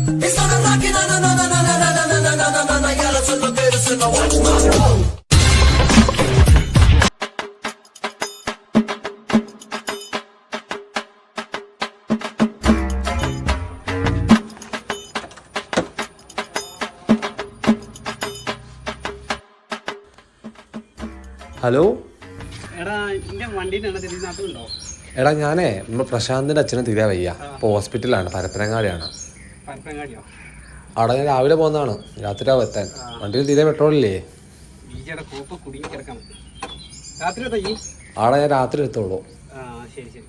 Hello വണ്ടിണ്ടോ? എടാ ഞാനേ നമ്മൾ പ്രശാന്തിൻ്റെ അച്ഛനെ തീരെ വയ്യ. ഇപ്പോൾ ഹോസ്പിറ്റലാണ്, പരപ്പനങ്ങാടിയാണ്. അവിടെ ഞാൻ രാവിലെ പോകുന്നതാണ്, രാത്രി ആവും എത്താൻ. വണ്ടിയിൽ തീരെ പെട്രോളില്ലേ? അവിടെ ഞാൻ രാത്രി എത്തുള്ളൂ. ശരി ശരി.